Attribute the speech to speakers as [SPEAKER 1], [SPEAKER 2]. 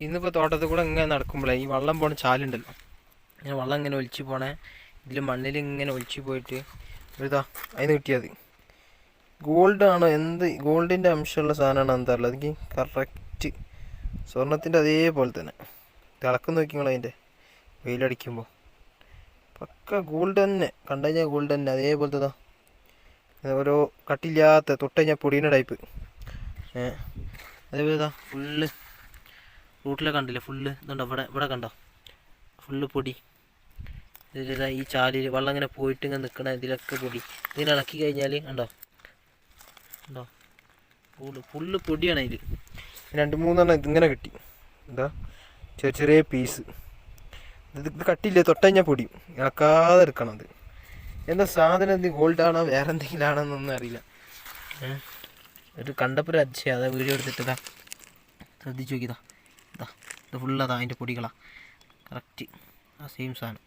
[SPEAKER 1] ഇന്നിപ്പോൾ തോട്ടത്തിൽ കൂടെ ഇങ്ങനെ നടക്കുമ്പോഴേ ഈ വെള്ളം പോണ ചാലുണ്ടല്ലോ, ഇങ്ങനെ വെള്ളം ഇങ്ങനെ ഒലിച്ച് പോണേ, ഇതിൽ മണ്ണിൽ ഇങ്ങനെ ഒലിച്ച് പോയിട്ട് ഇതാ അതിന് കിട്ടിയത് ഗോൾഡാണോ എന്ത് ഗോൾഡിൻ്റെ അംശമുള്ള സാധനമാണ് എന്താ ഉള്ളത്, എനിക്ക് കറക്റ്റ് സ്വർണത്തിൻ്റെ അതേപോലെ തന്നെ തിളക്കം നോക്കിങ്ങൾ അതിൻ്റെ വെയിലടിക്കുമ്പോൾ പക്ക ഗോൾഡ് തന്നെ, കണ്ടു കഴിഞ്ഞാൽ ഗോൾഡ് തന്നെ അതേപോലത്തെ ഓരോ കട്ടില്ലാത്ത തൊട്ട് കഴിഞ്ഞാൽ പൊടീൻ്റെ ടൈപ്പ്. അതേപോലെ ഇതാ ഫുള്ള് റൂട്ടിലെ കണ്ടില്ലേ, ഫുള്ള് ഇതുണ്ടോ, ഇവിടെ കണ്ടോ ഫുള്ള് പൊടി. ഇതിലിതാ ഈ ചാലിൽ വെള്ളം ഇങ്ങനെ പോയിട്ട് ഇങ്ങനെ നിൽക്കണ ഇതിലൊക്കെ പൊടി, ഇങ്ങനെ ഇളക്കി കഴിഞ്ഞാൽ കണ്ടോ ഉണ്ടോ ഫുള്ള് പൊടിയാണ് അതിൽ. 2-3 ഇതിങ്ങനെ കിട്ടി, എന്താ ചെറിയ ചെറിയ പീസ്. ഇത് കട്ടിയില്ലേ, തൊട്ട് കഴിഞ്ഞാൽ പൊടിയും, ഇളക്കാതെ എടുക്കണം. അത് എന്താ സാധനം, എന്ത് ഗോൾഡാണോ വേറെ എന്തെങ്കിലും ആണോന്നൊന്നും അറിയില്ല. ഒരു കണ്ടപ്പോൾ ഒരു അതിശയം, അതാ വീഡിയോ എടുത്തിട്ടതാ ശ്രദ്ധിച്ച് നോക്കിയതാ, ഇതാ ഇത് ഫുള്ളതാ അതിൻ്റെ പൊടികളാണ് കറക്റ്റ് ആ സെയിം സാധനം.